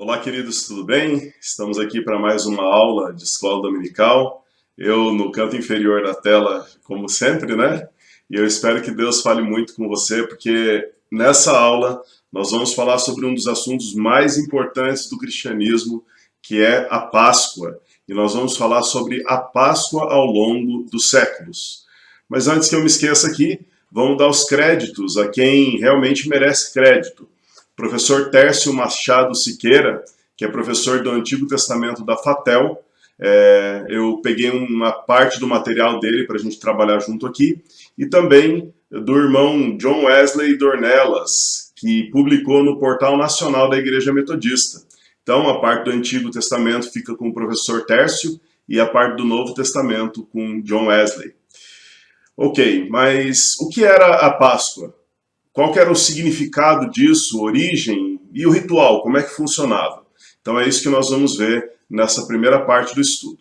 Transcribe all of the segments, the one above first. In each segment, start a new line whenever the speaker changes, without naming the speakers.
Olá, queridos, tudo bem? Estamos aqui para mais uma aula de escola dominical. Eu no canto inferior da tela, como sempre, né? E eu espero que Deus fale muito com você, porque nessa aula nós vamos falar sobre um dos assuntos mais importantes do cristianismo, que é a Páscoa. E nós vamos falar sobre a Páscoa ao longo dos séculos. Mas antes que eu me esqueça aqui, vamos dar os créditos a quem realmente merece crédito. Professor Tércio Machado Siqueira, que é professor do Antigo Testamento da FATEL. Eu peguei uma parte do material dele para a gente trabalhar junto aqui, e também do irmão John Wesley Dornelas, que publicou no Portal Nacional da Igreja Metodista. Então, a parte do Antigo Testamento fica com o professor Tércio e a parte do Novo Testamento com John Wesley. Ok, mas o que era a Páscoa? Qual que era o significado disso, origem e o ritual, como é que funcionava? Então é isso que nós vamos ver nessa primeira parte do estudo.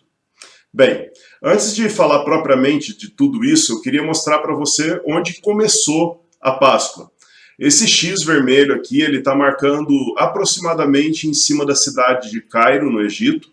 Bem, antes de falar propriamente de tudo isso, eu queria mostrar para você onde começou a Páscoa. Esse X vermelho aqui, ele está marcando aproximadamente em cima da cidade de Cairo, no Egito,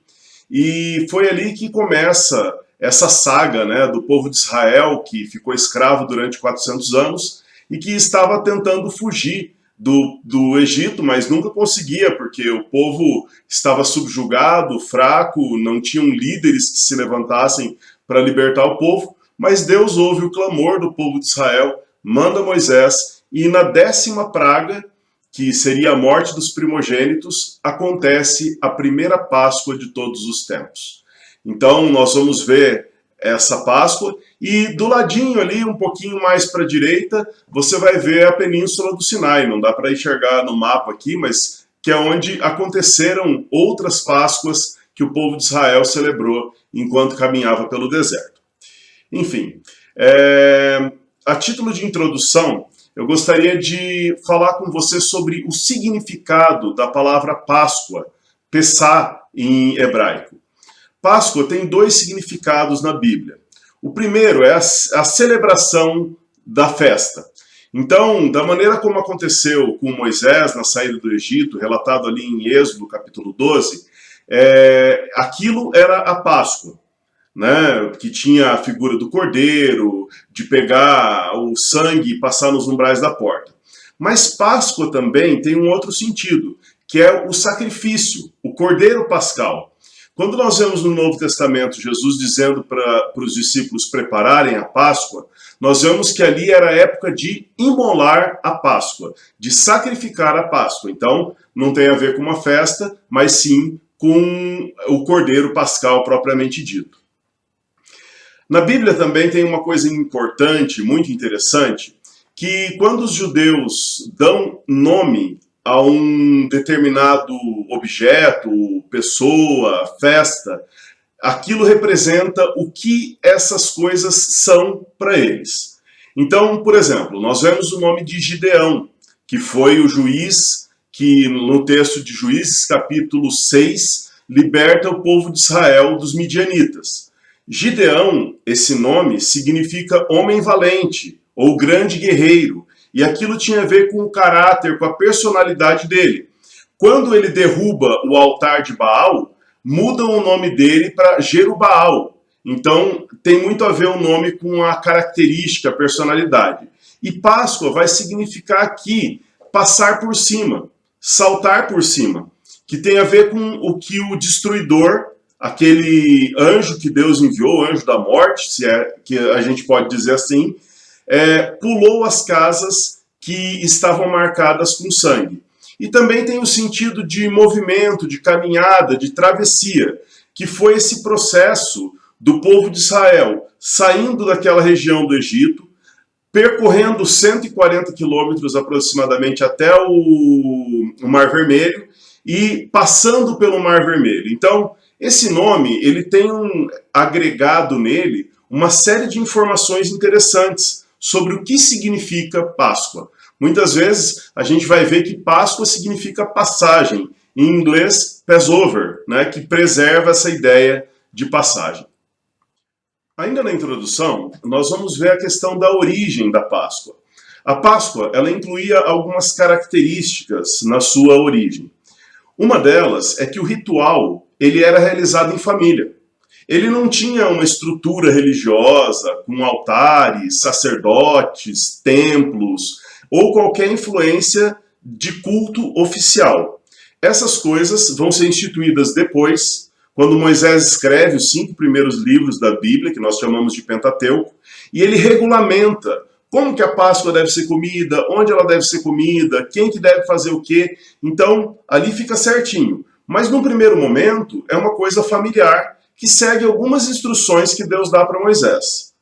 e foi ali que começa essa saga, né, do povo de Israel, que ficou escravo durante 400 anos, e que estava tentando fugir do Egito, mas nunca conseguia, porque o povo estava subjugado, fraco, não tinham líderes que se levantassem para libertar o povo, mas Deus ouve o clamor do povo de Israel, manda Moisés, e na 10ª praga, que seria a morte dos primogênitos, acontece a primeira Páscoa de todos os tempos. Então nós vamos ver essa Páscoa, e do ladinho ali, um pouquinho mais para a direita, você vai ver a Península do Sinai. Não dá para enxergar no mapa aqui, mas que é onde aconteceram outras Páscoas que o povo de Israel celebrou enquanto caminhava pelo deserto. Enfim, a título de introdução, eu gostaria de falar com você sobre o significado da palavra Páscoa, Pessá em hebraico. Páscoa tem dois significados na Bíblia. O primeiro é a celebração da festa. Então, da maneira como aconteceu com Moisés na saída do Egito, relatado ali em Êxodo, capítulo 12, aquilo era a Páscoa, né? Que tinha a figura do cordeiro, de pegar o sangue e passar nos umbrais da porta. Mas Páscoa também tem um outro sentido, que é o sacrifício, o cordeiro pascal. Quando nós vemos no Novo Testamento Jesus dizendo para os discípulos prepararem a Páscoa, nós vemos que ali era a época de imolar a Páscoa, de sacrificar a Páscoa. Então, não tem a ver com uma festa, mas sim com o cordeiro pascal propriamente dito. Na Bíblia também tem uma coisa importante, muito interessante, que quando os judeus dão nome a um determinado objeto, pessoa, festa, aquilo representa o que essas coisas são para eles. Então, por exemplo, nós vemos o nome de Gideão, que foi o juiz que, no texto de Juízes, capítulo 6, liberta o povo de Israel dos midianitas. Gideão, esse nome, significa homem valente, ou grande guerreiro, e aquilo tinha a ver com o caráter, com a personalidade dele. Quando ele derruba o altar de Baal, mudam o nome dele para Jerubaal. Então, tem muito a ver o nome com a característica, a personalidade. E Páscoa vai significar aqui passar por cima, saltar por cima, que tem a ver com o que o destruidor, aquele anjo que Deus enviou, o anjo da morte, se é que a gente pode dizer assim, pulou as casas que estavam marcadas com sangue. E também tem o sentido de movimento, de caminhada, de travessia, que foi esse processo do povo de Israel saindo daquela região do Egito, percorrendo 140 quilômetros aproximadamente até o Mar Vermelho e passando pelo Mar Vermelho. Então, esse nome, ele tem agregado nele uma série de informações interessantes sobre o que significa Páscoa. Muitas vezes a gente vai ver que Páscoa significa passagem, em inglês Passover, né, que preserva essa ideia de passagem. Ainda na introdução, nós vamos ver a questão da origem da Páscoa. A Páscoa, ela incluía algumas características na sua origem. Uma delas é que o ritual ele era realizado em família. Ele não tinha uma estrutura religiosa com altares, sacerdotes, templos ou qualquer influência de culto oficial. Essas coisas vão ser instituídas depois, quando Moisés escreve os 5 primeiros livros da Bíblia, que nós chamamos de Pentateuco, e ele regulamenta como que a Páscoa deve ser comida, onde ela deve ser comida, quem que deve fazer o quê. Então, ali fica certinho. Mas, num primeiro momento, é uma coisa familiar que segue algumas instruções que Deus dá para Moisés.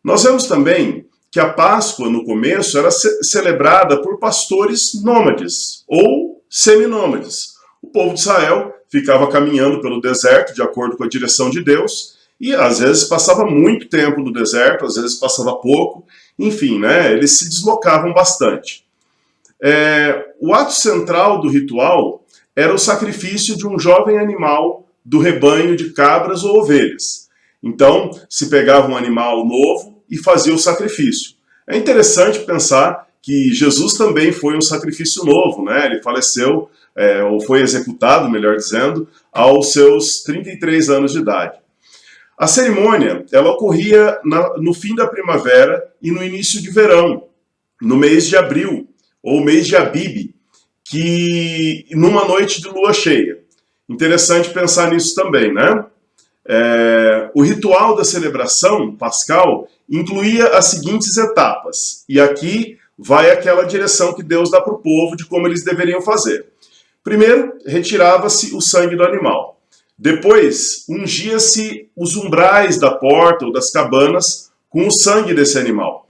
Nós vemos também que a Páscoa, no começo, era celebrada por pastores nômades ou seminômades. O povo de Israel ficava caminhando pelo deserto, de acordo com a direção de Deus, e às vezes passava muito tempo no deserto, às vezes passava pouco, enfim, né, eles se deslocavam bastante. O ato central do ritual era o sacrifício de um jovem animal do rebanho de cabras ou ovelhas. Então, se pegava um animal novo e fazia o sacrifício. É interessante pensar que Jesus também foi um sacrifício novo, né? Ele faleceu, ou foi executado, melhor dizendo, aos seus 33 anos de idade. A cerimônia ela ocorria no fim da primavera e no início de verão, no mês de abril, ou mês de Abibe, que numa noite de lua cheia. Interessante pensar nisso também, né? O ritual da celebração pascal incluía as seguintes etapas, e aqui vai aquela direção que Deus dá para o povo de como eles deveriam fazer. Primeiro, retirava-se o sangue do animal. Depois, ungia-se os umbrais da porta ou das cabanas com o sangue desse animal.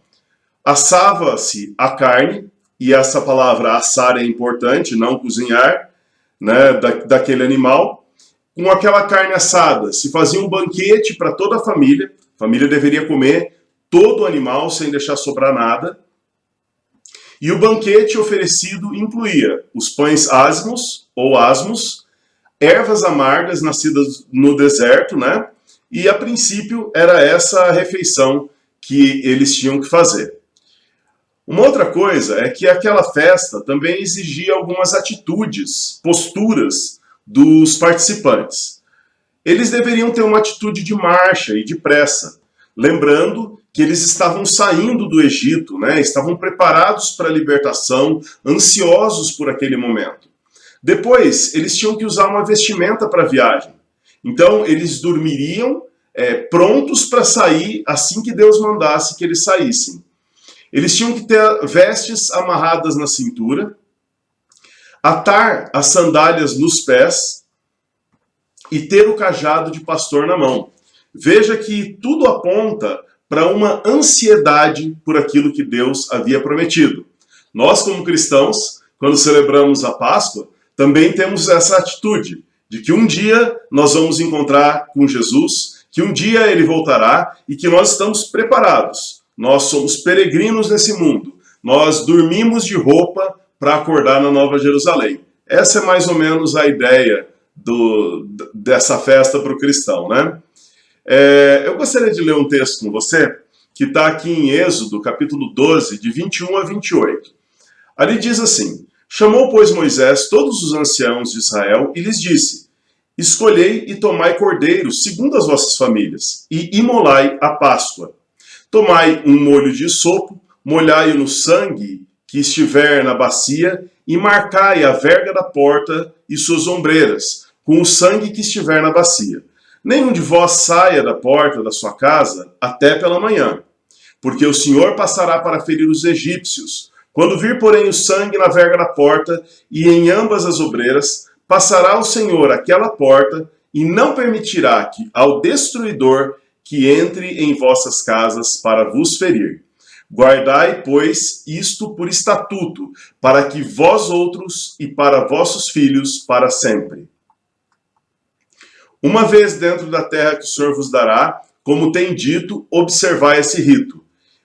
Assava-se a carne, e essa palavra assar é importante, não cozinhar, né, daquele animal. Com aquela carne assada, se fazia um banquete para toda a família deveria comer todo o animal sem deixar sobrar nada. E o banquete oferecido incluía os pães asmos ou asmos, ervas amargas nascidas no deserto, né? E a princípio era essa a refeição que eles tinham que fazer. Uma outra coisa é que aquela festa também exigia algumas atitudes, posturas dos participantes. Eles deveriam ter uma atitude de marcha e de pressa, lembrando que eles estavam saindo do Egito, né? Estavam preparados para a libertação, ansiosos por aquele momento. Depois, eles tinham que usar uma vestimenta para a viagem. Então, eles dormiriam prontos para sair assim que Deus mandasse que eles saíssem. Eles tinham que ter vestes amarradas na cintura, atar as sandálias nos pés e ter o cajado de pastor na mão. Veja que tudo aponta para uma ansiedade por aquilo que Deus havia prometido. Nós, como cristãos, quando celebramos a Páscoa, também temos essa atitude de que um dia nós vamos encontrar com Jesus, que um dia ele voltará e que nós estamos preparados. Nós somos peregrinos nesse mundo. Nós dormimos de roupa para acordar na Nova Jerusalém. Essa é mais ou menos a ideia dessa festa para o cristão, né? Eu gostaria de ler um texto com você, que está aqui em Êxodo, capítulo 12, de 21 a 28. Ali diz assim: chamou, pois, Moisés todos os anciãos de Israel e lhes disse: escolhei e tomai cordeiros segundo as vossas famílias, e imolai a Páscoa. Tomai um molho de sopo, molhai-o no sangue que estiver na bacia, e marcai a verga da porta e suas ombreiras, com o sangue que estiver na bacia. Nenhum de vós saia da porta da sua casa até pela manhã, porque o Senhor passará para ferir os egípcios. Quando vir, porém, o sangue na verga da porta e em ambas as obreiras, passará o Senhor aquela porta e não permitirá que ao destruidor que entre em vossas casas para vos ferir. Guardai, pois, isto por estatuto, para que vós outros e para vossos filhos para sempre. Uma vez dentro da terra que o Senhor vos dará, como tem dito, observai esse rito.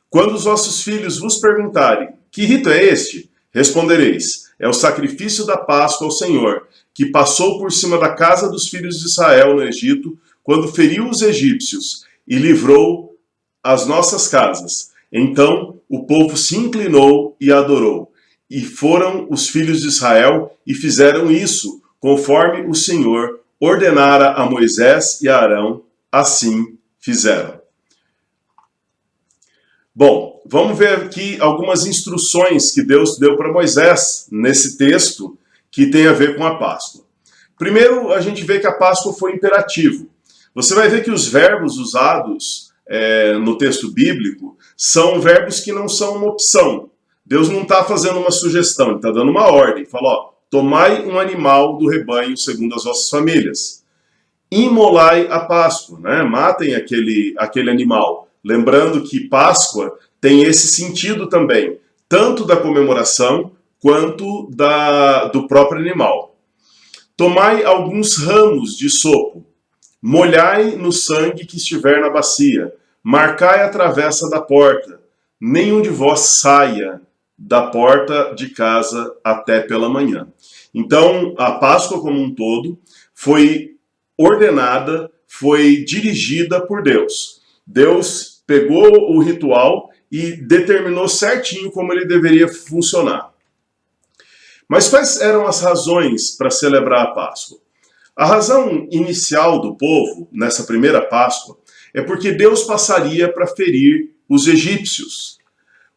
Quando os vossos filhos vos perguntarem: que rito é este? Respondereis: é o sacrifício da Páscoa ao Senhor, que passou por cima da casa dos filhos de Israel no Egito, quando feriu os egípcios e livrou as nossas casas. Então o povo se inclinou e adorou. e foram os filhos de Israel e fizeram isso, conforme o Senhor ordenara a Moisés e a Arão, assim fizeram. Bom, vamos ver aqui algumas instruções que Deus deu para Moisés nesse texto que tem a ver com a Páscoa. Primeiro, a gente vê que a Páscoa foi imperativo. Você vai ver que os verbos usados no texto bíblico são verbos que não são uma opção. Deus não está fazendo uma sugestão, ele está dando uma ordem. Fala, ó, tomai um animal do rebanho segundo as vossas famílias. Imolai a Páscoa, né? Matem aquele animal. Lembrando que Páscoa tem esse sentido também, tanto da comemoração quanto do próprio animal. Tomai alguns ramos de sopo, molhai no sangue que estiver na bacia, marcai a travessa da porta, nenhum de vós saia da porta de casa até pela manhã. Então, a Páscoa como um todo foi ordenada, foi dirigida por Deus. Deus pegou o ritual e determinou certinho como ele deveria funcionar. Mas quais eram as razões para celebrar a Páscoa? A razão inicial do povo, nessa primeira Páscoa, é porque Deus passaria para ferir os egípcios.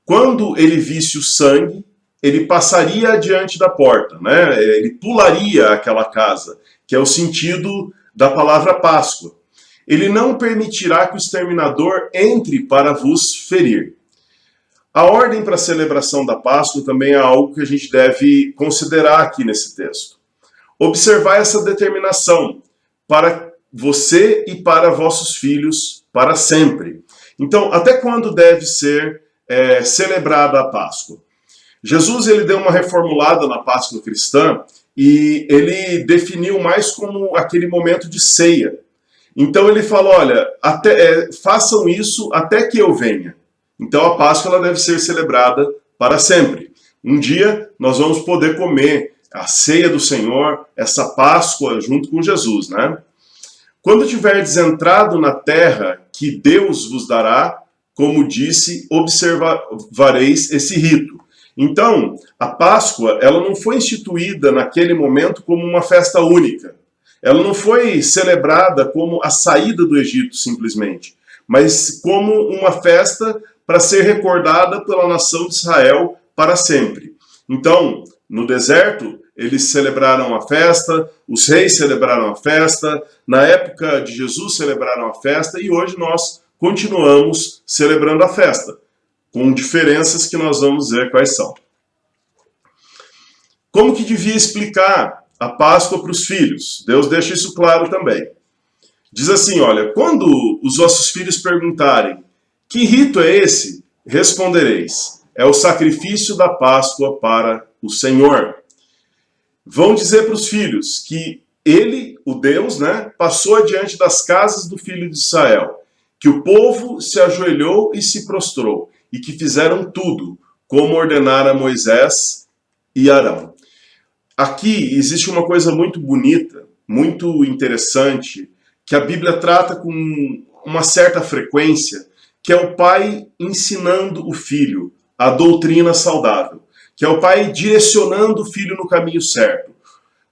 Quando ele visse o sangue, ele passaria adiante da porta, né? Ele pularia aquela casa, que é o sentido da palavra Páscoa. Ele não permitirá que o exterminador entre para vos ferir. A ordem para a celebração da Páscoa também é algo que a gente deve considerar aqui nesse texto. Observar essa determinação para você e para vossos filhos para sempre. Então, até quando deve ser celebrada a Páscoa? Jesus ele deu uma reformulada na Páscoa cristã e ele definiu mais como aquele momento de ceia. Então ele falou, olha, façam isso até que eu venha. Então a Páscoa ela deve ser celebrada para sempre. Um dia nós vamos poder comer a ceia do Senhor, essa Páscoa junto com Jesus, né? Quando tiverdes entrado na terra que Deus vos dará, como disse, observareis esse rito. Então, a Páscoa ela não foi instituída naquele momento como uma festa única. Ela não foi celebrada como a saída do Egito, simplesmente, mas como uma festa para ser recordada pela nação de Israel para sempre. Então, no deserto, eles celebraram a festa, os reis celebraram a festa, na época de Jesus celebraram a festa, e hoje nós continuamos celebrando a festa, com diferenças que nós vamos ver quais são. Como que devia explicar a Páscoa para os filhos? Deus deixa isso claro também. Diz assim, olha, quando os vossos filhos perguntarem, que rito é esse? Respondereis, é o sacrifício da Páscoa para o Senhor. Vão dizer para os filhos que ele, o Deus, né, passou adiante das casas do filho de Israel, que o povo se ajoelhou e se prostrou, e que fizeram tudo, como ordenara Moisés e Arão. Aqui existe uma coisa muito bonita, muito interessante, que a Bíblia trata com uma certa frequência, que é o pai ensinando o filho a doutrina saudável, que é o pai direcionando o filho no caminho certo.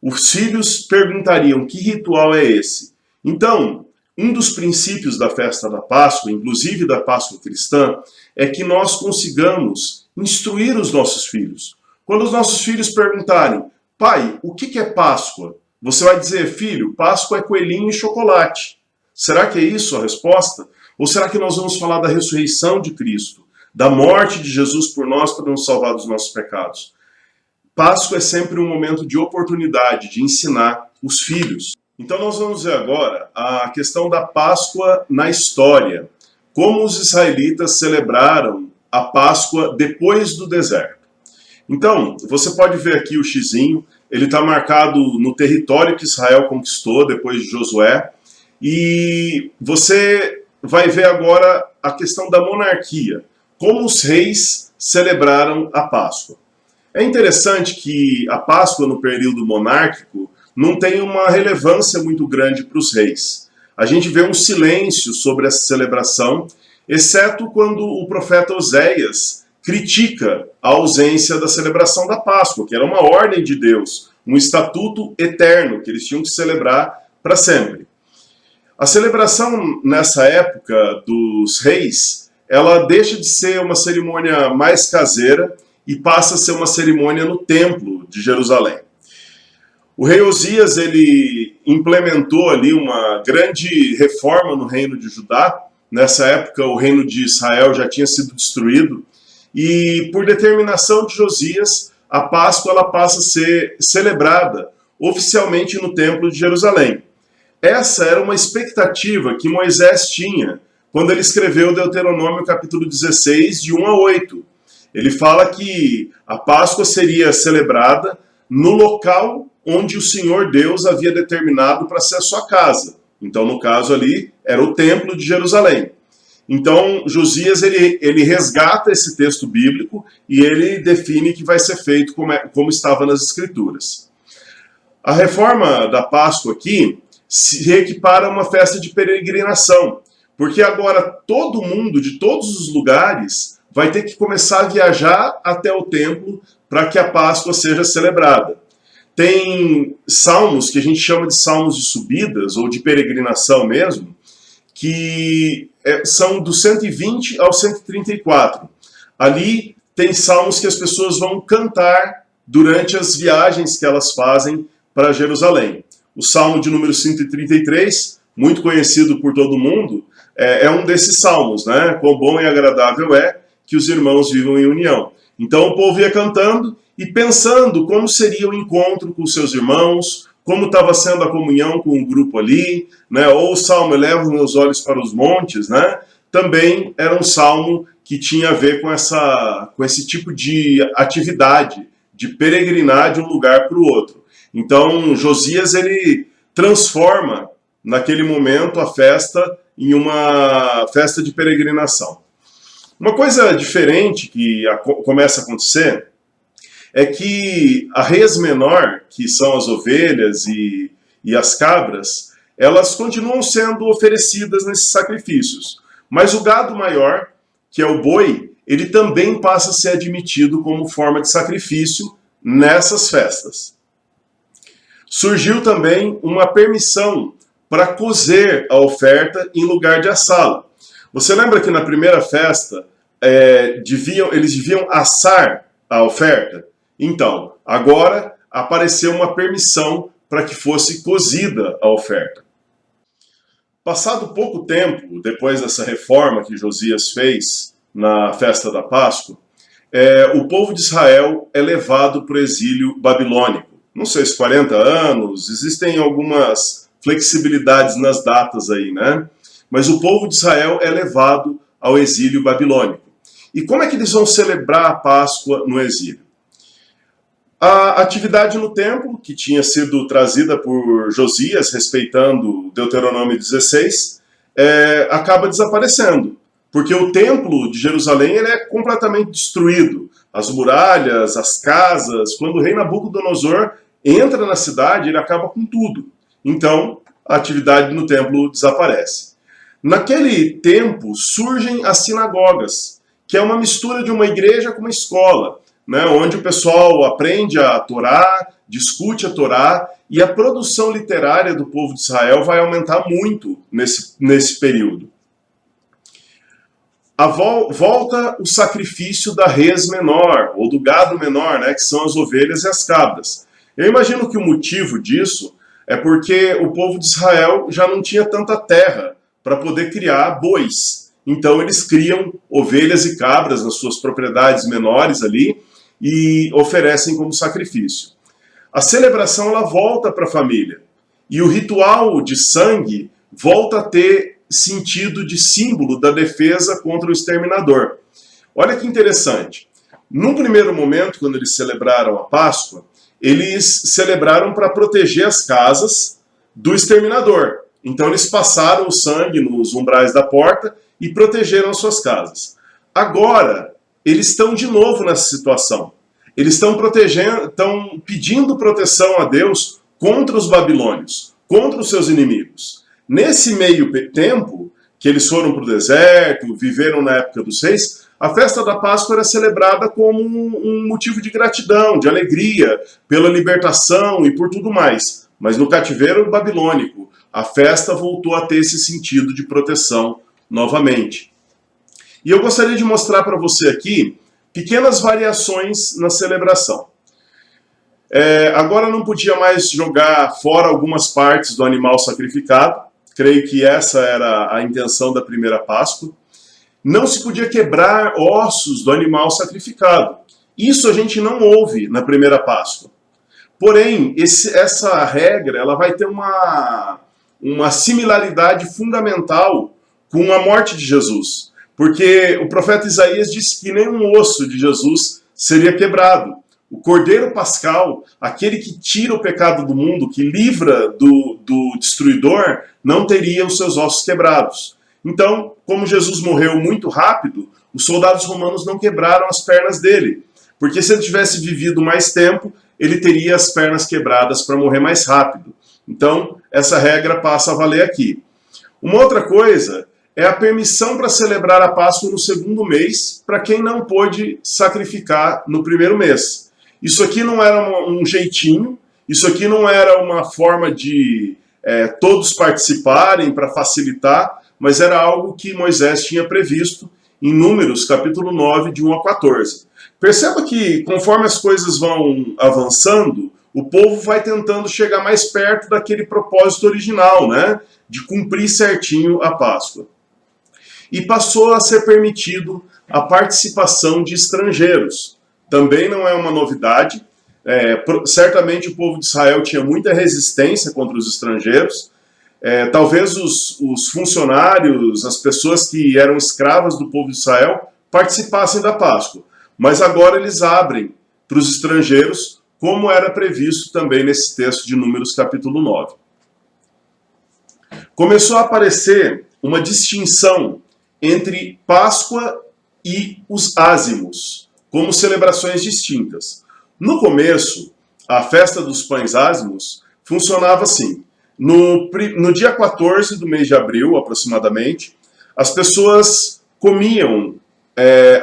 Os filhos perguntariam, que ritual é esse? Então, um dos princípios da festa da Páscoa, inclusive da Páscoa cristã, é que nós consigamos instruir os nossos filhos. Quando os nossos filhos perguntarem, pai, o que é Páscoa? Você vai dizer, filho, Páscoa é coelhinho e chocolate. Será que é isso a resposta? Ou será que nós vamos falar da ressurreição de Cristo, da morte de Jesus por nós para nos salvar dos nossos pecados? Páscoa é sempre um momento de oportunidade de ensinar os filhos. Então nós vamos ver agora a questão da Páscoa na história. Como os israelitas celebraram a Páscoa depois do deserto. Então, você pode ver aqui o xizinho, ele está marcado no território que Israel conquistou depois de Josué. E você vai ver agora a questão da monarquia, como os reis celebraram a Páscoa. É interessante que a Páscoa no período monárquico não tem uma relevância muito grande para os reis. A gente vê um silêncio sobre essa celebração, exceto quando o profeta Oséias critica a ausência da celebração da Páscoa, que era uma ordem de Deus, um estatuto eterno que eles tinham que celebrar para sempre. A celebração nessa época dos reis, ela deixa de ser uma cerimônia mais caseira e passa a ser uma cerimônia no templo de Jerusalém. O rei Osias, ele implementou ali uma grande reforma no reino de Judá. Nessa época o reino de Israel já tinha sido destruído e por determinação de Josias, a Páscoa ela passa a ser celebrada oficialmente no templo de Jerusalém. Essa era uma expectativa que Moisés tinha quando ele escreveu Deuteronômio capítulo 16, de 1 a 8. Ele fala que a Páscoa seria celebrada no local onde o Senhor Deus havia determinado para ser a sua casa. Então, no caso ali, era o templo de Jerusalém. Então, Josias, ele resgata esse texto bíblico e ele define que vai ser feito como estava nas Escrituras. A reforma da Páscoa aqui se equipara a uma festa de peregrinação, porque agora todo mundo, de todos os lugares, vai ter que começar a viajar até o templo para que a Páscoa seja celebrada. Tem salmos que a gente chama de salmos de subidas, ou de peregrinação mesmo, que são do 120 ao 134. Ali tem salmos que as pessoas vão cantar durante as viagens que elas fazem para Jerusalém. O salmo de número 133, muito conhecido por todo mundo, é um desses salmos, né? Quão bom e agradável é que os irmãos vivam em união. Então o povo ia cantando e pensando como seria o encontro com seus irmãos, como estava sendo a comunhão com o grupo ali, né? Ou o salmo Eleva os meus olhos para os montes, né? Também era um salmo que tinha a ver com esse tipo de atividade, de peregrinar de um lugar para o outro. Então Josias, ele transforma naquele momento a festa em uma festa de peregrinação. Uma coisa diferente que começa a acontecer é que a res menor, que são as ovelhas e as cabras, elas continuam sendo oferecidas nesses sacrifícios. Mas o gado maior, que é o boi, ele também passa a ser admitido como forma de sacrifício nessas festas. Surgiu também uma permissão para cozer a oferta em lugar de assá-la. Você lembra que na primeira festa eles deviam assar a oferta? Então, agora apareceu uma permissão para que fosse cozida a oferta. Passado pouco tempo, depois dessa reforma que Josias fez na festa da Páscoa, o povo de Israel é levado para o exílio babilônico. Não sei se 40 anos, existem algumas flexibilidades nas datas aí, né? Mas o povo de Israel é levado ao exílio babilônico. E como é que eles vão celebrar a Páscoa no exílio? A atividade no templo, que tinha sido trazida por Josias, respeitando Deuteronômio 16, acaba desaparecendo. Porque o templo de Jerusalém ele é completamente destruído. As muralhas, as casas, quando o rei Nabucodonosor entra na cidade, ele acaba com tudo. Então, a atividade no templo desaparece. Naquele tempo, surgem as sinagogas, que é uma mistura de uma igreja com uma escola, né, onde o pessoal aprende a Torá, discute a Torá, e a produção literária do povo de Israel vai aumentar muito nesse período. Volta o sacrifício da res menor, ou do gado menor, né, que são as ovelhas e as cabras. Eu imagino que o motivo disso é porque o povo de Israel já não tinha tanta terra para poder criar bois. Então eles criam ovelhas e cabras nas suas propriedades menores ali e oferecem como sacrifício. A celebração ela volta para a família. E o ritual de sangue volta a ter sentido de símbolo da defesa contra o exterminador. Olha que interessante. Num primeiro momento, quando eles celebraram a Páscoa, eles celebraram para proteger as casas do exterminador. Então eles passaram o sangue nos umbrais da porta e protegeram as suas casas. Agora, eles estão de novo nessa situação. Eles estão pedindo proteção a Deus contra os babilônios, contra os seus inimigos. Nesse meio tempo, que eles foram para o deserto, viveram na época dos reis, A festa da Páscoa era celebrada como um motivo de gratidão, de alegria, pela libertação e por tudo mais. Mas no cativeiro babilônico, a festa voltou a ter esse sentido de proteção novamente. E eu gostaria de mostrar para você aqui pequenas variações na celebração. Agora não podia mais jogar fora algumas partes do animal sacrificado. Creio que essa era a intenção da primeira Páscoa. Não se podia quebrar ossos do animal sacrificado. Isso a gente não ouve na primeira Páscoa. Porém, essa regra ela vai ter uma similaridade fundamental com a morte de Jesus. Porque o profeta Isaías disse que nenhum osso de Jesus seria quebrado. O Cordeiro Pascal, aquele que tira o pecado do mundo, que livra do destruidor, não teria os seus ossos quebrados. Então, como Jesus morreu muito rápido, os soldados romanos não quebraram as pernas dele. Porque se ele tivesse vivido mais tempo, ele teria as pernas quebradas para morrer mais rápido. Então, essa regra passa a valer aqui. Uma outra coisa é a permissão para celebrar a Páscoa no segundo mês para quem não pôde sacrificar no primeiro mês. Isso aqui não era um jeitinho, isso aqui não era uma forma de todos participarem para facilitar, mas era algo que Moisés tinha previsto em Números, capítulo 9, de 1 a 14. Perceba que, conforme as coisas vão avançando, o povo vai tentando chegar mais perto daquele propósito original, né? De cumprir certinho a Páscoa. E passou a ser permitido a participação de estrangeiros. Também não é uma novidade. Certamente o povo de Israel tinha muita resistência contra os estrangeiros. Talvez os funcionários, as pessoas que eram escravas do povo de Israel, participassem da Páscoa. Mas agora eles abrem para os estrangeiros, como era previsto também nesse texto de Números capítulo 9. Começou a aparecer uma distinção entre Páscoa e os ázimos, como celebrações distintas. No começo, a festa dos pães ázimos funcionava assim. No dia 14 do mês de abril, aproximadamente, as pessoas comiam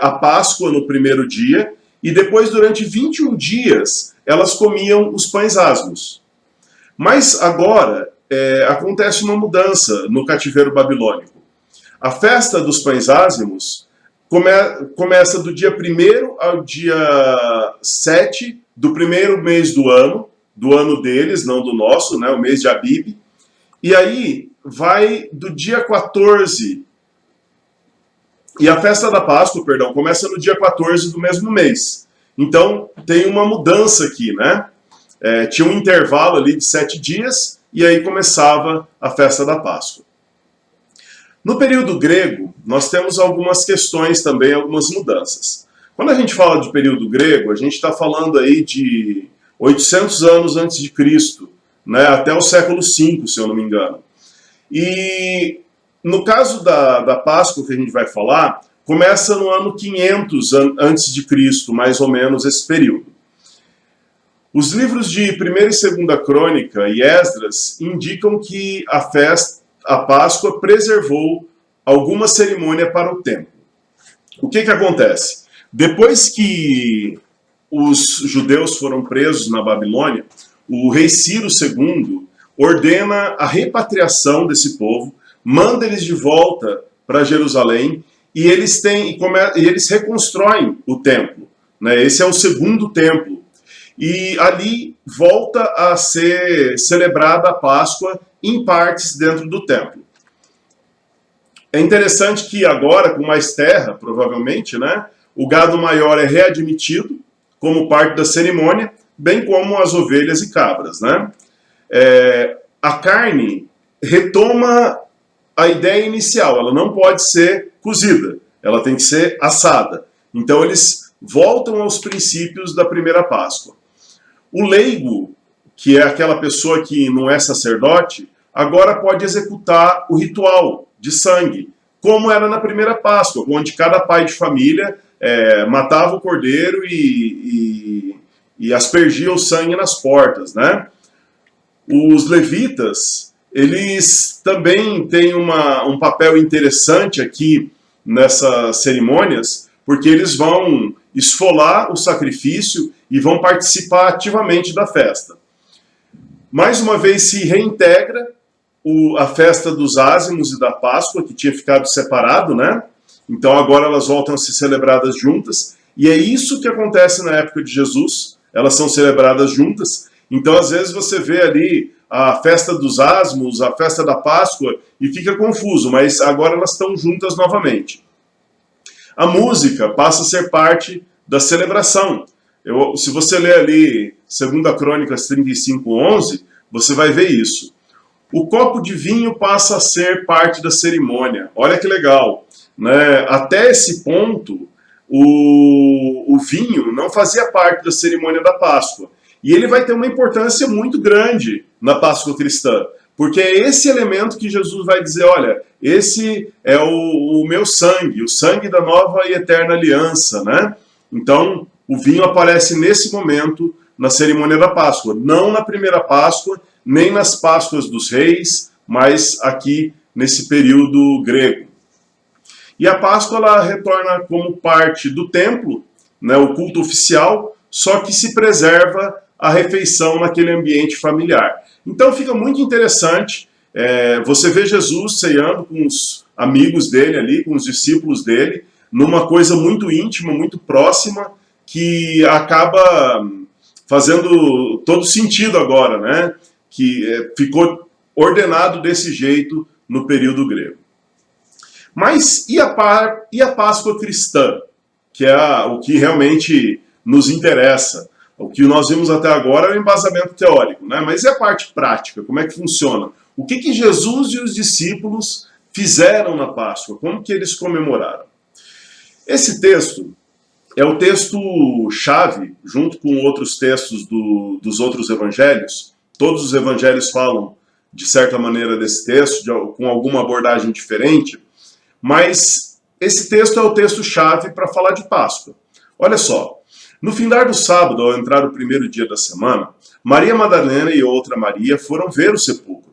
a Páscoa no primeiro dia e depois, durante 21 dias, elas comiam os pães ázimos. Mas agora acontece uma mudança no cativeiro babilônico. A festa dos pães ázimos começa do dia 1º ao dia 7 do primeiro mês do ano deles, não do nosso, né, o mês de Abib. E aí vai do dia 14, e a festa da Páscoa, perdão, começa no dia 14 do mesmo mês. Então tem uma mudança aqui, né? Tinha um intervalo ali de 7 dias, e aí começava a festa da Páscoa. No período grego, nós temos algumas questões também, algumas mudanças. Quando a gente fala de período grego, a gente está falando aí de 800 anos antes de Cristo, né, até o século V, se eu não me engano. E no caso da Páscoa que a gente vai falar, começa no ano 500 antes de Cristo, mais ou menos esse período. Os livros de 1ª e 2ª Crônica e Esdras indicam que a Páscoa preservou alguma cerimônia para o templo. O que acontece? Depois que os judeus foram presos na Babilônia, o rei Ciro II ordena a repatriação desse povo, manda eles de volta para Jerusalém e eles reconstroem o templo, né? Esse é o segundo templo. E ali volta a ser celebrada a Páscoa em partes dentro do templo. É interessante que agora, com mais terra, provavelmente, né, o gado maior é readmitido como parte da cerimônia, bem como as ovelhas e cabras, né? A carne retoma a ideia inicial, ela não pode ser cozida, ela tem que ser assada. Então eles voltam aos princípios da primeira Páscoa. O leigo, que é aquela pessoa que não é sacerdote, agora pode executar o ritual de sangue, como era na primeira Páscoa, onde cada pai de família matava o cordeiro e aspergia o sangue nas portas, né? Os levitas, eles também têm um papel interessante aqui nessas cerimônias, porque eles vão esfolar o sacrifício e vão participar ativamente da festa. Mais uma vez se reintegra a festa dos ázimos e da Páscoa, que tinha ficado separado, né? Então agora elas voltam a ser celebradas juntas, e é isso que acontece na época de Jesus, elas são celebradas juntas. Então às vezes você vê ali a festa dos ázimos, a festa da Páscoa, e fica confuso, mas agora elas estão juntas novamente. A música passa a ser parte da celebração. Se você ler ali 2 Crônicas 35:11, você vai ver isso. O copo de vinho passa a ser parte da cerimônia. Olha que legal, né? Até esse ponto, o vinho não fazia parte da cerimônia da Páscoa. E ele vai ter uma importância muito grande na Páscoa cristã, porque é esse elemento que Jesus vai dizer, olha, esse é o meu sangue, o sangue da nova e eterna aliança, né? Então, o vinho aparece nesse momento na cerimônia da Páscoa, não na primeira Páscoa, nem nas Páscoas dos Reis, mas aqui nesse período grego. E a Páscoa ela retorna como parte do templo, né, o culto oficial, só que se preserva a refeição naquele ambiente familiar. Então fica muito interessante, você vê Jesus ceando com os amigos dele ali, com os discípulos dele, numa coisa muito íntima, muito próxima, que acaba fazendo todo sentido agora, né? Que ficou ordenado desse jeito no período grego. Mas e a Páscoa cristã? Que é o que realmente nos interessa. O que nós vimos até agora é o embasamento teórico, né? Mas e a parte prática? Como é que funciona? O que Jesus e os discípulos fizeram na Páscoa? Como que eles comemoraram? Esse texto é o texto-chave, junto com outros textos dos outros evangelhos. Todos os evangelhos falam, de certa maneira, desse texto, com alguma abordagem diferente, mas esse texto é o texto-chave para falar de Páscoa. Olha só, no findar do sábado, ao entrar o primeiro dia da semana, Maria Madalena e outra Maria foram ver o sepulcro.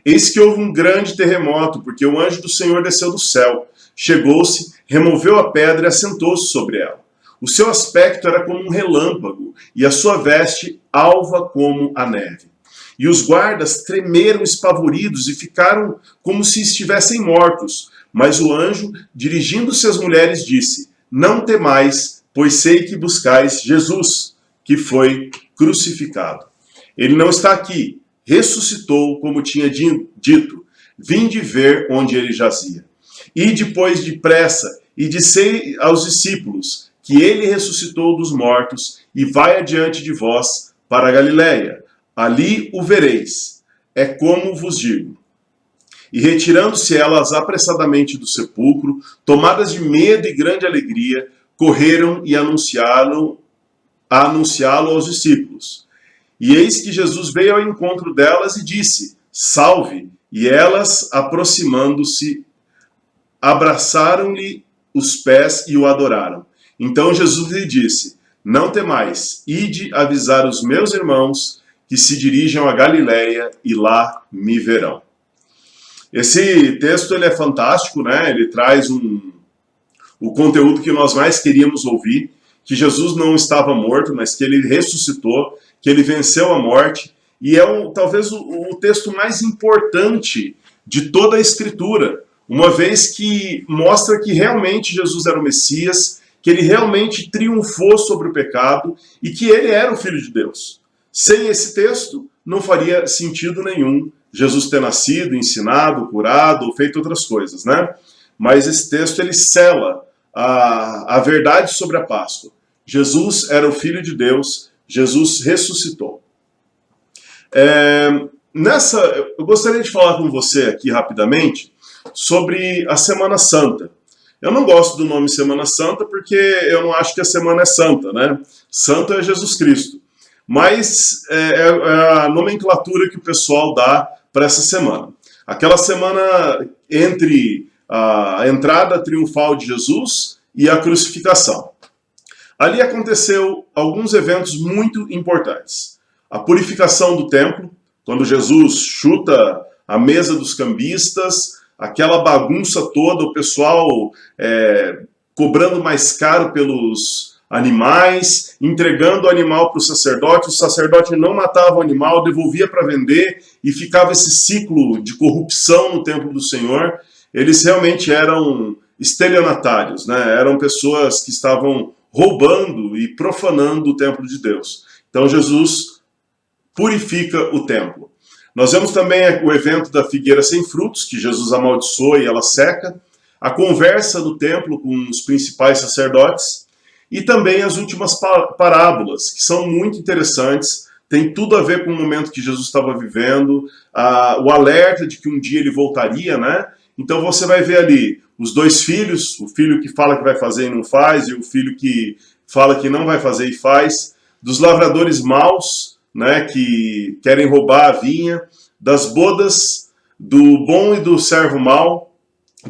Eis que houve um grande terremoto, porque o anjo do Senhor desceu do céu, chegou-se, removeu a pedra e assentou-se sobre ela. O seu aspecto era como um relâmpago, e a sua veste alva como a neve. E os guardas tremeram espavoridos e ficaram como se estivessem mortos. Mas o anjo, dirigindo-se às mulheres, disse: não temais, pois sei que buscais Jesus, que foi crucificado. Ele não está aqui, ressuscitou, como tinha dito. Vinde ver onde ele jazia. E depois depressa, e dissei aos discípulos que ele ressuscitou dos mortos e vai adiante de vós para a Galiléia. Ali o vereis. É como vos digo. E retirando-se elas apressadamente do sepulcro, tomadas de medo e grande alegria, correram e anunciá-lo aos discípulos. E eis que Jesus veio ao encontro delas e disse: salve! E elas, aproximando-se, abraçaram-lhe os pés e o adoraram. Então Jesus lhe disse: não temais, ide avisar os meus irmãos que se dirijam a Galiléia e lá me verão. Esse texto ele é fantástico, né? Ele traz o conteúdo que nós mais queríamos ouvir, que Jesus não estava morto, mas que ele ressuscitou, que ele venceu a morte, e é talvez o texto mais importante de toda a Escritura, uma vez que mostra que realmente Jesus era o Messias, que ele realmente triunfou sobre o pecado e que ele era o Filho de Deus. Sem esse texto, não faria sentido nenhum Jesus ter nascido, ensinado, curado ou feito outras coisas, né? Mas esse texto ele sela a verdade sobre a Páscoa. Jesus era o Filho de Deus, Jesus ressuscitou. Eu gostaria de falar com você aqui rapidamente sobre a Semana Santa. Eu não gosto do nome Semana Santa porque eu não acho que a semana é santa, né? Santo é Jesus Cristo. Mas é a nomenclatura que o pessoal dá para essa semana. Aquela semana entre a entrada triunfal de Jesus e a crucificação. Ali aconteceu alguns eventos muito importantes. A purificação do templo, quando Jesus chuta a mesa dos cambistas, aquela bagunça toda, o pessoal cobrando mais caro pelos animais, entregando o animal para o sacerdote não matava o animal, devolvia para vender, e ficava esse ciclo de corrupção no templo do Senhor. Eles realmente eram estelionatários, né? Eram pessoas que estavam roubando e profanando o templo de Deus. Então Jesus purifica o templo. Nós vemos também o evento da figueira sem frutos, que Jesus amaldiçoa e ela seca, a conversa do templo com os principais sacerdotes, e também as últimas parábolas, que são muito interessantes, tem tudo a ver com o momento que Jesus estava vivendo, o alerta de que um dia ele voltaria, né? Então você vai ver ali os dois filhos, o filho que fala que vai fazer e não faz, e o filho que fala que não vai fazer e faz, dos lavradores maus, né, que querem roubar a vinha, das bodas do bom e do servo mau,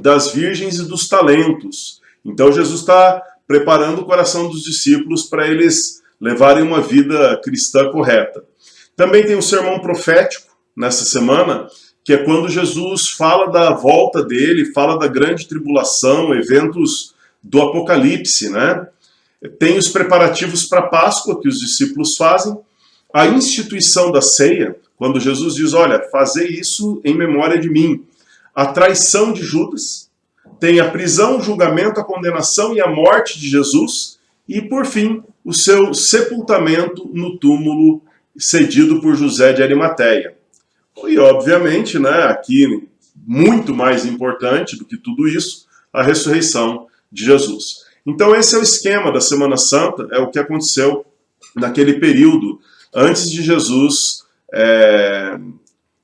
das virgens e dos talentos. Então Jesus está preparando o coração dos discípulos para eles levarem uma vida cristã correta. Também tem o sermão profético nessa semana, que é quando Jesus fala da volta dele, fala da grande tribulação, eventos do Apocalipse, né? Tem os preparativos para a Páscoa que os discípulos fazem, a instituição da ceia, quando Jesus diz, olha, fazei isso em memória de mim. A traição de Judas, tem a prisão, o julgamento, a condenação e a morte de Jesus, e por fim, o seu sepultamento no túmulo cedido por José de Arimateia. E obviamente, né, aqui, muito mais importante do que tudo isso, a ressurreição de Jesus. Então esse é o esquema da Semana Santa, é o que aconteceu naquele período antes de Jesus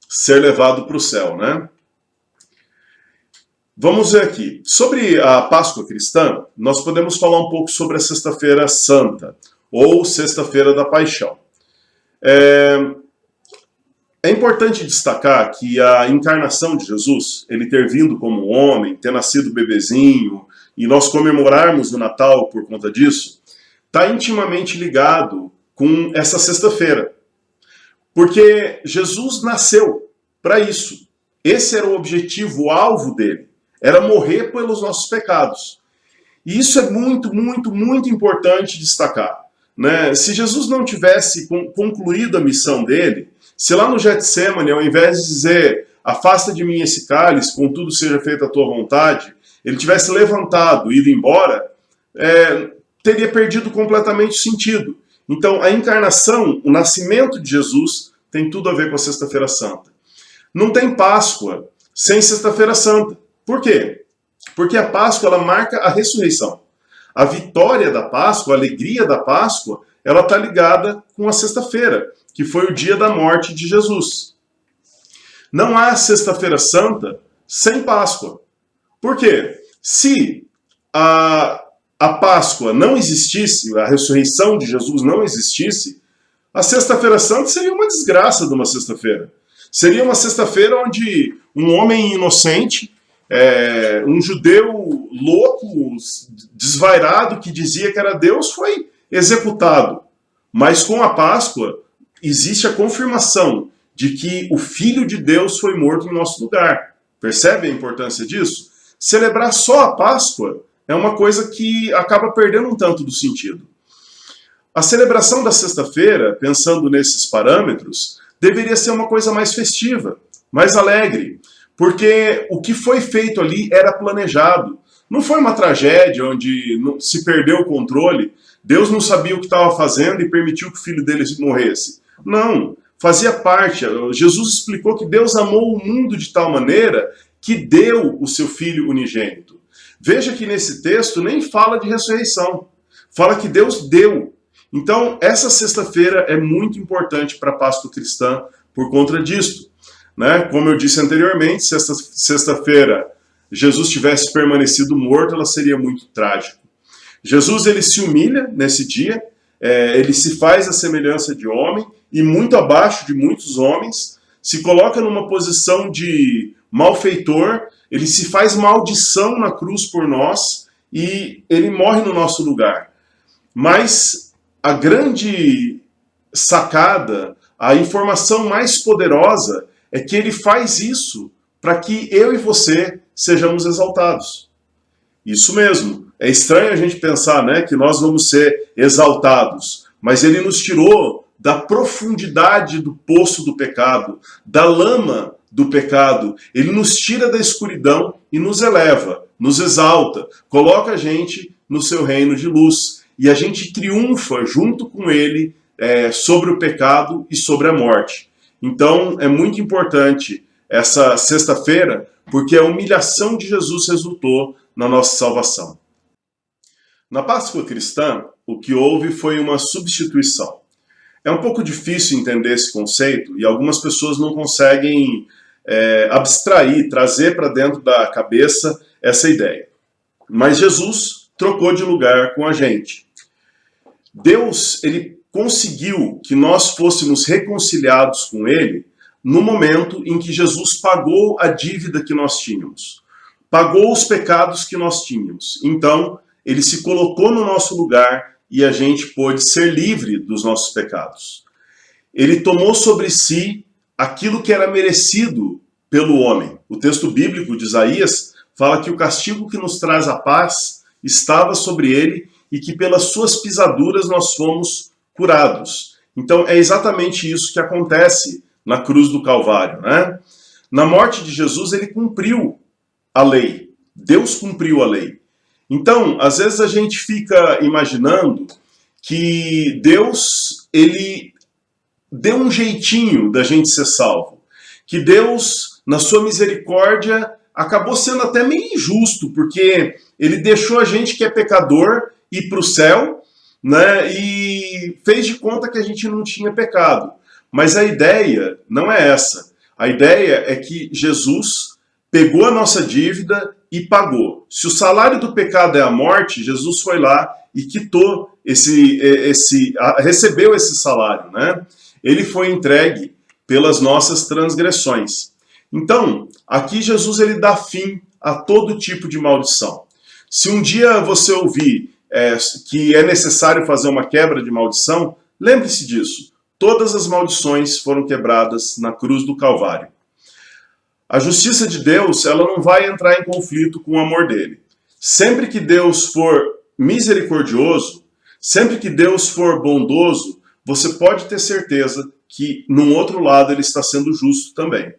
ser levado para o céu, né? Vamos ver aqui. Sobre a Páscoa cristã, nós podemos falar um pouco sobre a Sexta-feira Santa, ou Sexta-feira da Paixão. É importante destacar que a encarnação de Jesus, ele ter vindo como homem, ter nascido bebezinho, e nós comemorarmos o Natal por conta disso, está intimamente ligado com essa sexta-feira. Porque Jesus nasceu para isso. Esse era o objetivo, o alvo dele. Era morrer pelos nossos pecados. E isso é muito, muito, muito importante destacar, né? Se Jesus não tivesse concluído a missão dele, se lá no Getsêmani, ao invés de dizer, afasta de mim esse cálice, contudo seja feita a tua vontade, ele tivesse levantado e ido embora, teria perdido completamente o sentido. Então, a encarnação, o nascimento de Jesus, tem tudo a ver com a Sexta-feira Santa. Não tem Páscoa sem Sexta-feira Santa. Por quê? Porque a Páscoa, ela marca a ressurreição. A vitória da Páscoa, a alegria da Páscoa, ela está ligada com a sexta-feira, que foi o dia da morte de Jesus. Não há Sexta-feira Santa sem Páscoa. Por quê? Se a Páscoa não existisse, a ressurreição de Jesus não existisse, a Sexta-feira Santa seria uma desgraça de uma sexta-feira. Seria uma sexta-feira onde um homem inocente, um judeu louco, desvairado, que dizia que era Deus, foi executado. Mas com a Páscoa, existe a confirmação de que o Filho de Deus foi morto em nosso lugar. Percebe a importância disso? Celebrar só a Páscoa é uma coisa que acaba perdendo um tanto do sentido. A celebração da sexta-feira, pensando nesses parâmetros, deveria ser uma coisa mais festiva, mais alegre, porque o que foi feito ali era planejado. Não foi uma tragédia onde se perdeu o controle, Deus não sabia o que estava fazendo e permitiu que o filho dele morresse. Não, fazia parte. Jesus explicou que Deus amou o mundo de tal maneira que deu o seu filho unigênito. Veja que nesse texto nem fala de ressurreição, fala que Deus deu. Então, essa sexta-feira é muito importante para a Páscoa cristã por conta disto, né? Como eu disse anteriormente, se esta sexta-feira Jesus tivesse permanecido morto, ela seria muito trágica. Jesus, ele se humilha nesse dia, ele se faz a semelhança de homem e muito abaixo de muitos homens, se coloca numa posição de malfeitor, ele se faz maldição na cruz por nós e ele morre no nosso lugar. Mas a grande sacada, a informação mais poderosa é que ele faz isso para que eu e você sejamos exaltados. Isso mesmo, é estranho a gente pensar, né, que nós vamos ser exaltados, mas ele nos tirou da profundidade do poço do pecado, da lama do pecado. Ele nos tira da escuridão e nos eleva, nos exalta, coloca a gente no seu reino de luz. E a gente triunfa junto com ele sobre o pecado e sobre a morte. Então é muito importante essa sexta-feira, porque a humilhação de Jesus resultou na nossa salvação. Na Páscoa cristã, o que houve foi uma substituição. É um pouco difícil entender esse conceito e algumas pessoas não conseguem abstrair, trazer para dentro da cabeça essa ideia. Mas Jesus trocou de lugar com a gente. Deus, ele conseguiu que nós fôssemos reconciliados com ele no momento em que Jesus pagou a dívida que nós tínhamos. Pagou os pecados que nós tínhamos. Então, ele se colocou no nosso lugar e a gente pôde ser livre dos nossos pecados. Ele tomou sobre si aquilo que era merecido pelo homem. O texto bíblico de Isaías fala que o castigo que nos traz a paz estava sobre ele e que pelas suas pisaduras nós fomos curados. Então é exatamente isso que acontece na cruz do Calvário, né? Na morte de Jesus ele cumpriu a lei. Deus cumpriu a lei. Então, às vezes a gente fica imaginando que Deus, ele deu um jeitinho da gente ser salvo. Que Deus, na sua misericórdia, acabou sendo até meio injusto, porque ele deixou a gente que é pecador ir para o céu, né, e fez de conta que a gente não tinha pecado. Mas a ideia não é essa. A ideia é que Jesus pegou a nossa dívida e pagou. Se o salário do pecado é a morte, Jesus foi lá e quitou recebeu esse salário, né? Ele foi entregue pelas nossas transgressões. Então, aqui Jesus ele dá fim a todo tipo de maldição. Se um dia você ouvir que é necessário fazer uma quebra de maldição, lembre-se disso. Todas as maldições foram quebradas na cruz do Calvário. A justiça de Deus, ela não vai entrar em conflito com o amor dele. Sempre que Deus for misericordioso, sempre que Deus for bondoso, você pode ter certeza que, num outro lado, ele está sendo justo também.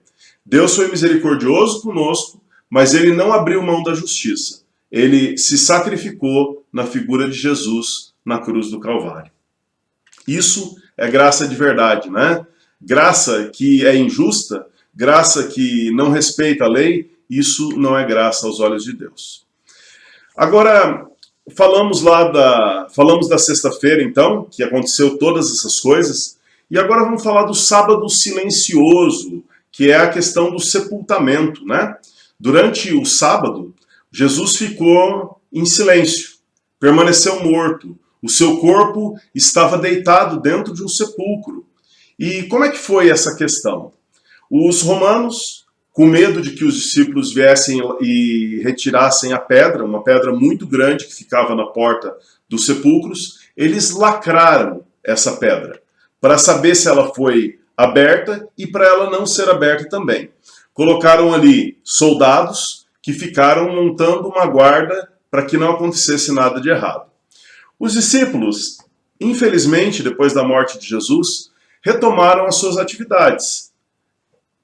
Deus foi misericordioso conosco, mas ele não abriu mão da justiça. Ele se sacrificou na figura de Jesus na cruz do Calvário. Isso é graça de verdade, né? Graça que é injusta, graça que não respeita a lei, isso não é graça aos olhos de Deus. Agora, falamos da sexta-feira, então, que aconteceu todas essas coisas, e agora vamos falar do sábado silencioso, que é a questão do sepultamento, né? Durante o sábado, Jesus ficou em silêncio, permaneceu morto, o seu corpo estava deitado dentro de um sepulcro. E como é que foi essa questão? Os romanos, com medo de que os discípulos viessem e retirassem a pedra, uma pedra muito grande que ficava na porta dos sepulcros, eles lacraram essa pedra, para saber se ela foi aberta e para ela não ser aberta também. Colocaram ali soldados que ficaram montando uma guarda para que não acontecesse nada de errado. Os discípulos, infelizmente, depois da morte de Jesus, retomaram as suas atividades.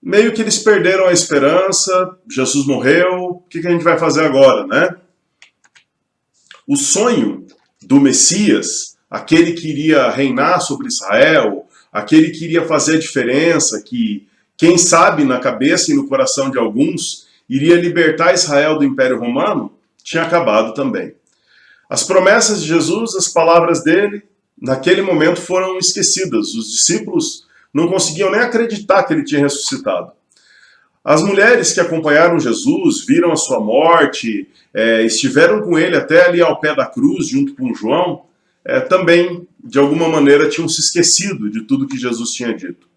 Meio que eles perderam a esperança, Jesus morreu, o que a gente vai fazer agora, né? O sonho do Messias, aquele que iria reinar sobre Israel, aquele que iria fazer a diferença, que, quem sabe, na cabeça e no coração de alguns, iria libertar Israel do Império Romano, tinha acabado também. As promessas de Jesus, as palavras dele, naquele momento foram esquecidas. Os discípulos não conseguiam nem acreditar que ele tinha ressuscitado. As mulheres que acompanharam Jesus, viram a sua morte, estiveram com ele até ali ao pé da cruz, junto com João, também, de alguma maneira, tinham se esquecido de tudo que Jesus tinha dito.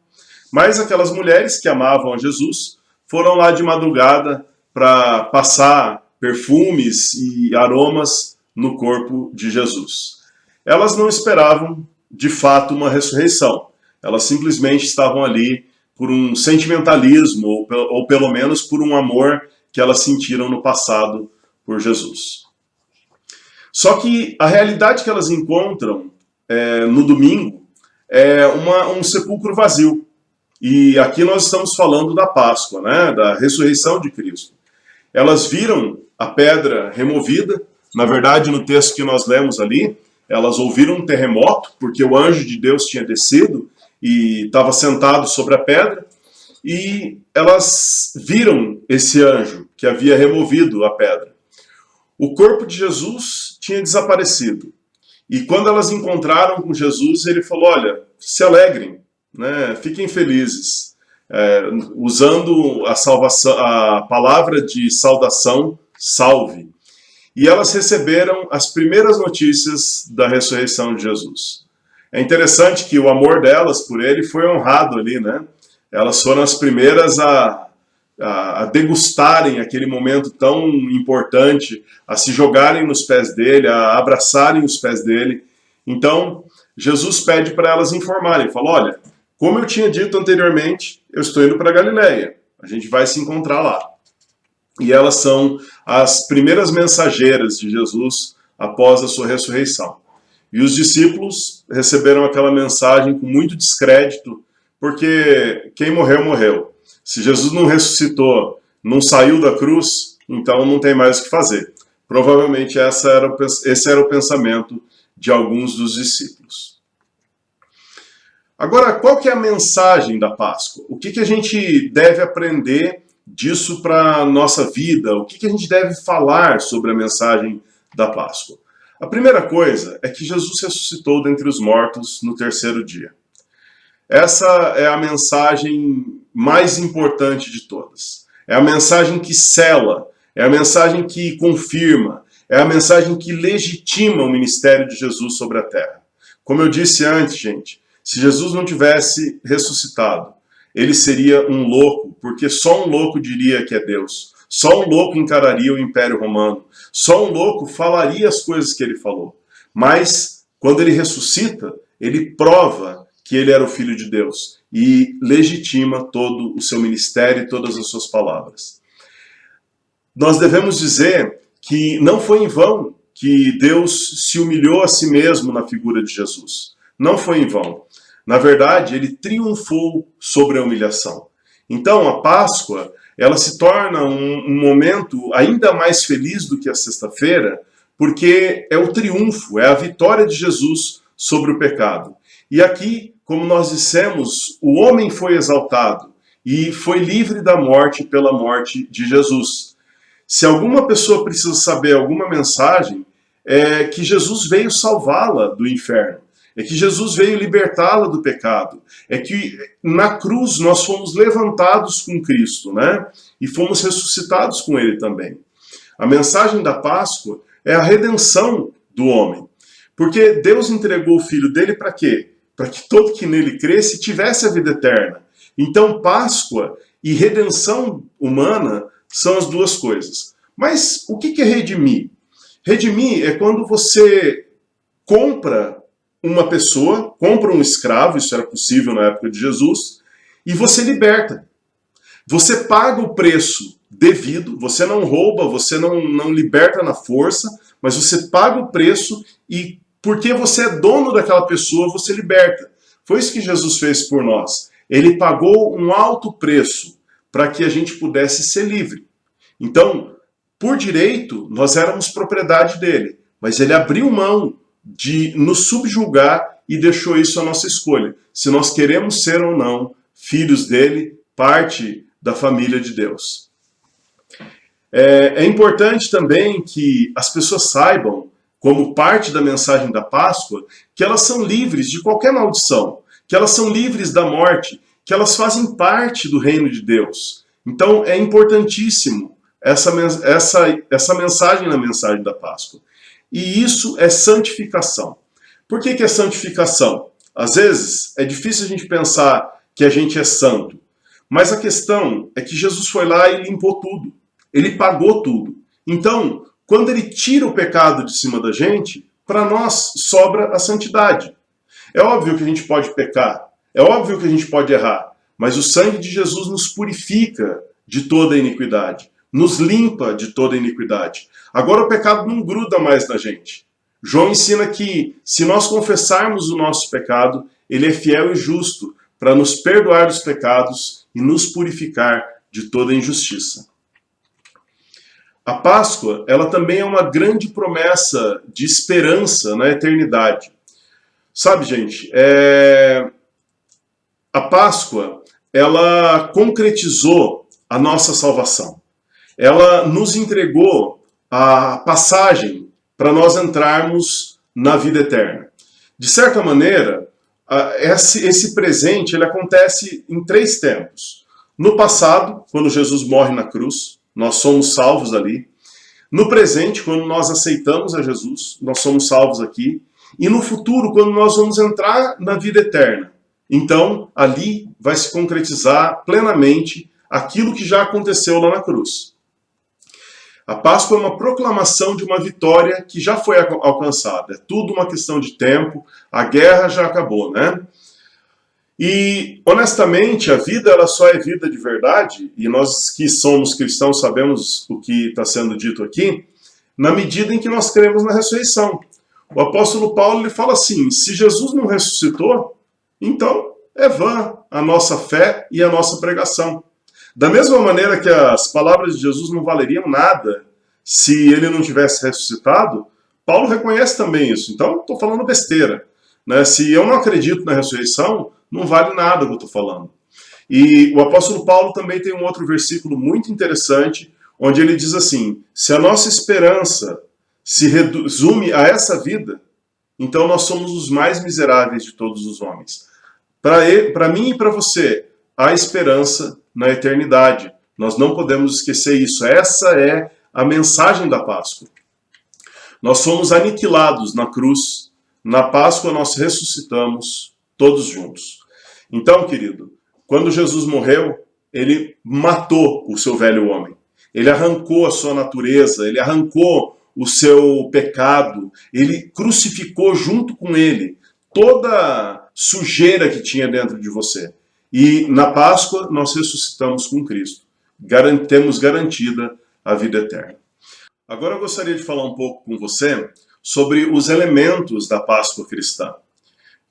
Mas aquelas mulheres que amavam a Jesus foram lá de madrugada para passar perfumes e aromas no corpo de Jesus. Elas não esperavam, de fato, uma ressurreição. Elas simplesmente estavam ali por um sentimentalismo, ou pelo menos por um amor que elas sentiram no passado por Jesus. Só que a realidade que elas encontram no domingo é um sepulcro vazio. E aqui nós estamos falando da Páscoa, né, da ressurreição de Cristo. Elas viram a pedra removida, na verdade, no texto que nós lemos ali, elas ouviram um terremoto, porque o anjo de Deus tinha descido e estava sentado sobre a pedra, e elas viram esse anjo que havia removido a pedra. O corpo de Jesus tinha desaparecido. E quando elas encontraram com Jesus, ele falou, olha, se alegrem, né, fiquem felizes, usando a salvação, a palavra de saudação, salve. E elas receberam as primeiras notícias da ressurreição de Jesus. É interessante que o amor delas por ele foi honrado ali, né? Elas foram as primeiras a degustarem aquele momento tão importante, a se jogarem nos pés dele, a abraçarem os pés dele. Então, Jesus pede para elas informarem, fala, olha, como eu tinha dito anteriormente, eu estou indo para Galileia, a gente vai se encontrar lá. E elas são as primeiras mensageiras de Jesus após a sua ressurreição. E os discípulos receberam aquela mensagem com muito descrédito, porque quem morreu, morreu. Se Jesus não ressuscitou, não saiu da cruz, então não tem mais o que fazer. Provavelmente esse era o pensamento de alguns dos discípulos. Agora, qual que é a mensagem da Páscoa? O que a gente deve aprender disso para a nossa vida? O que a gente deve falar sobre a mensagem da Páscoa? A primeira coisa é que Jesus ressuscitou dentre os mortos no terceiro dia. Essa é a mensagem mais importante de todas. É a mensagem que sela, é a mensagem que confirma, é a mensagem que legitima o ministério de Jesus sobre a terra. Como eu disse antes, gente, se Jesus não tivesse ressuscitado, ele seria um louco, porque só um louco diria que é Deus. Só um louco encararia o Império Romano. Só um louco falaria as coisas que ele falou. Mas, quando ele ressuscita, ele prova que ele era o Filho de Deus e legitima todo o seu ministério e todas as suas palavras. Nós devemos dizer que não foi em vão que Deus se humilhou a si mesmo na figura de Jesus. Não foi em vão. Na verdade, ele triunfou sobre a humilhação. Então, a Páscoa, ela se torna um momento ainda mais feliz do que a sexta-feira, porque é o triunfo, é a vitória de Jesus sobre o pecado. E aqui, como nós dissemos, o homem foi exaltado e foi livre da morte pela morte de Jesus. Se alguma pessoa precisa saber alguma mensagem, é que Jesus veio salvá-la do inferno. É que Jesus veio libertá-la do pecado. É que na cruz nós fomos levantados com Cristo, né? E fomos ressuscitados com Ele também. A mensagem da Páscoa é a redenção do homem. Porque Deus entregou o Filho dele para quê? Para que todo que nele cresce tivesse a vida eterna. Então, Páscoa e redenção humana são as duas coisas. Mas o que é redimir? Redimir é quando você compra uma pessoa, compra um escravo, isso era possível na época de Jesus, e você liberta. Você paga o preço devido, você não rouba, você não liberta na força, mas você paga o preço e porque você é dono daquela pessoa, você liberta. Foi isso que Jesus fez por nós. Ele pagou um alto preço para que a gente pudesse ser livre. Então, por direito, nós éramos propriedade dele, mas ele abriu mão de nos subjugar e deixou isso à nossa escolha. Se nós queremos ser ou não filhos dele, parte da família de Deus. É importante também que as pessoas saibam, como parte da mensagem da Páscoa, que elas são livres de qualquer maldição, que elas são livres da morte, que elas fazem parte do reino de Deus. Então é importantíssimo essa mensagem na mensagem da Páscoa. E isso é santificação. Por que é santificação? Às vezes é difícil a gente pensar que a gente é santo, mas a questão é que Jesus foi lá e limpou tudo. Ele pagou tudo. Então, quando ele tira o pecado de cima da gente, para nós sobra a santidade. É óbvio que a gente pode pecar, é óbvio que a gente pode errar, mas o sangue de Jesus nos purifica de toda a iniquidade, nos limpa de toda a iniquidade. Agora o pecado não gruda mais na gente. João ensina que se nós confessarmos o nosso pecado, ele é fiel e justo para nos perdoar dos pecados e nos purificar de toda injustiça. A Páscoa, ela também é uma grande promessa de esperança na eternidade. Sabe, gente, a Páscoa, ela concretizou a nossa salvação. Ela nos entregou a passagem para nós entrarmos na vida eterna. De certa maneira, esse presente ele acontece em 3 tempos. No passado, quando Jesus morre na cruz, nós somos salvos ali. No presente, quando nós aceitamos a Jesus, nós somos salvos aqui. E no futuro, quando nós vamos entrar na vida eterna. Então, ali vai se concretizar plenamente aquilo que já aconteceu lá na cruz. A Páscoa é uma proclamação de uma vitória que já foi alcançada. É tudo uma questão de tempo, a guerra já acabou, né? E, honestamente, a vida ela só é vida de verdade, e nós que somos cristãos sabemos o que está sendo dito aqui, na medida em que nós cremos na ressurreição. O apóstolo Paulo ele fala assim, se Jesus não ressuscitou, então é vã a nossa fé e a nossa pregação. Da mesma maneira que as palavras de Jesus não valeriam nada se ele não tivesse ressuscitado, Paulo reconhece também isso. Então, estou falando besteira. Né? Se eu não acredito na ressurreição, não vale nada o que eu estou falando. E o apóstolo Paulo também tem um outro versículo muito interessante, onde ele diz assim, se a nossa esperança se resume a essa vida, então nós somos os mais miseráveis de todos os homens. Para mim e para você, há esperança na eternidade. Nós não podemos esquecer isso. Essa é a mensagem da Páscoa. Nós somos aniquilados na cruz. Na Páscoa nós ressuscitamos todos juntos. Então, querido, quando Jesus morreu, ele matou o seu velho homem. Ele arrancou a sua natureza, ele arrancou o seu pecado, ele crucificou junto com ele toda sujeira que tinha dentro de você. E na Páscoa nós ressuscitamos com Cristo. Temos garantida a vida eterna. Agora eu gostaria de falar um pouco com você sobre os elementos da Páscoa cristã.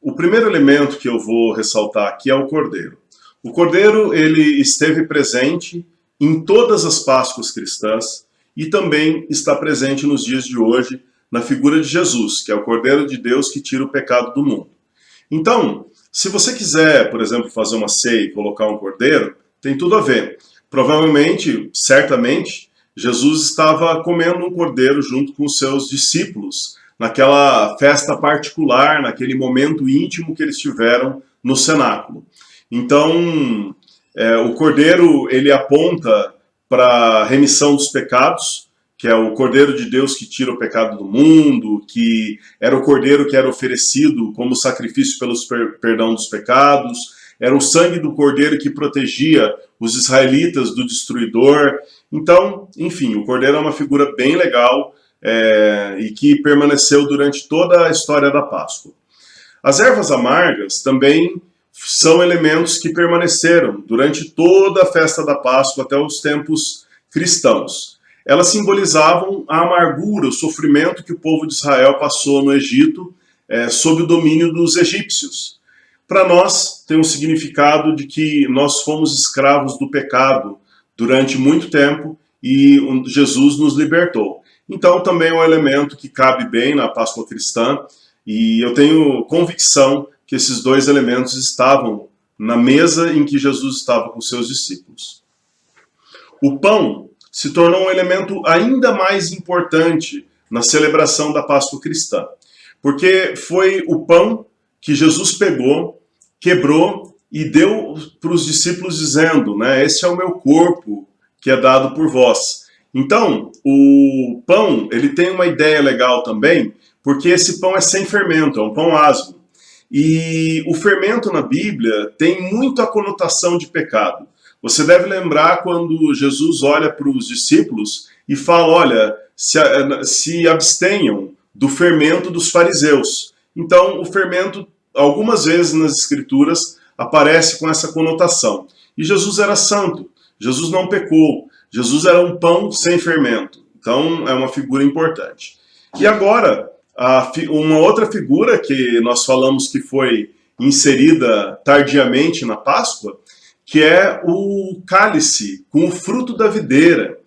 O primeiro elemento que eu vou ressaltar aqui é o Cordeiro. O Cordeiro ele esteve presente em todas as Páscoas cristãs e também está presente nos dias de hoje na figura de Jesus, que é o Cordeiro de Deus que tira o pecado do mundo. Então, se você quiser, por exemplo, fazer uma ceia e colocar um cordeiro, tem tudo a ver. Provavelmente, certamente, Jesus estava comendo um cordeiro junto com os seus discípulos, naquela festa particular, naquele momento íntimo que eles tiveram no cenáculo. Então, o cordeiro, ele aponta para a remissão dos pecados, que é o Cordeiro de Deus que tira o pecado do mundo, que era o Cordeiro que era oferecido como sacrifício pelo perdão dos pecados, era o sangue do Cordeiro que protegia os israelitas do destruidor. Então, enfim, o Cordeiro é uma figura bem legal e que permaneceu durante toda a história da Páscoa. As ervas amargas também são elementos que permaneceram durante toda a festa da Páscoa até os tempos cristãos. Elas simbolizavam a amargura, o sofrimento que o povo de Israel passou no Egito sob o domínio dos egípcios. Para nós, tem um significado de que nós fomos escravos do pecado durante muito tempo e Jesus nos libertou. Então, também é um elemento que cabe bem na Páscoa cristã e eu tenho convicção que esses dois elementos estavam na mesa em que Jesus estava com seus discípulos. O pão se tornou um elemento ainda mais importante na celebração da Páscoa cristã, porque foi o pão que Jesus pegou, quebrou e deu para os discípulos dizendo, né, esse é o meu corpo que é dado por vós. Então, o pão, ele tem uma ideia legal também, porque esse pão é sem fermento, é um pão asmo. E o fermento na Bíblia tem muito a conotação de pecado. Você deve lembrar quando Jesus olha para os discípulos e fala, olha, se abstenham do fermento dos fariseus. Então, o fermento, algumas vezes nas Escrituras, aparece com essa conotação. E Jesus era santo, Jesus não pecou, Jesus era um pão sem fermento. Então, é uma figura importante. E agora, Uma outra figura que nós falamos que foi inserida tardiamente na Páscoa, que é o cálice com o fruto da videira.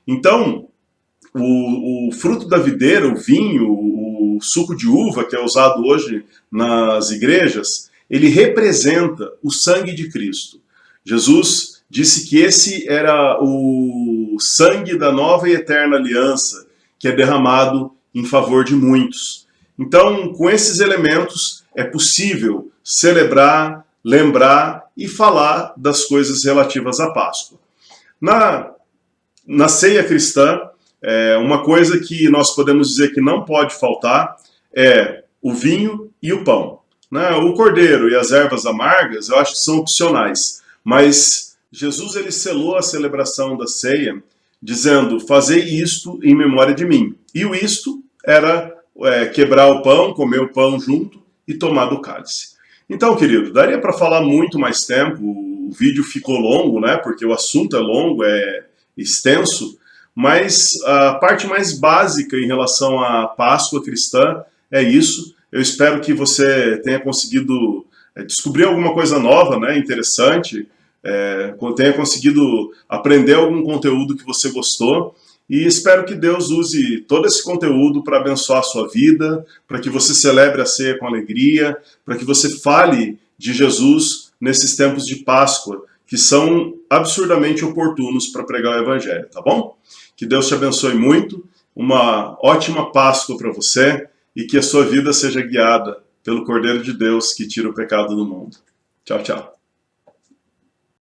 Então, o fruto da videira, o vinho, o suco de uva que é usado hoje nas igrejas, ele representa o sangue de Cristo. Jesus disse que esse era o sangue da nova e eterna aliança, que é derramado em favor de muitos. Então, com esses elementos, é possível celebrar, lembrar e falar das coisas relativas à Páscoa. Na ceia cristã, uma coisa que nós podemos dizer que não pode faltar é o vinho e o pão. Né? O cordeiro e as ervas amargas, eu acho que são opcionais, mas Jesus ele selou a celebração da ceia dizendo, fazei isto em memória de mim. E o isto era quebrar o pão, comer o pão junto e tomar do cálice. Então, querido, daria para falar muito mais tempo, o vídeo ficou longo, né? Porque o assunto é longo, é extenso, mas a parte mais básica em relação à Páscoa cristã é isso. Eu espero que você tenha conseguido descobrir alguma coisa nova, né, interessante, tenha conseguido aprender algum conteúdo que você gostou, e espero que Deus use todo esse conteúdo para abençoar a sua vida, para que você celebre a ceia com alegria, para que você fale de Jesus nesses tempos de Páscoa, que são absurdamente oportunos para pregar o Evangelho, tá bom? Que Deus te abençoe muito, uma ótima Páscoa para você e que a sua vida seja guiada pelo Cordeiro de Deus que tira o pecado do mundo. Tchau, tchau.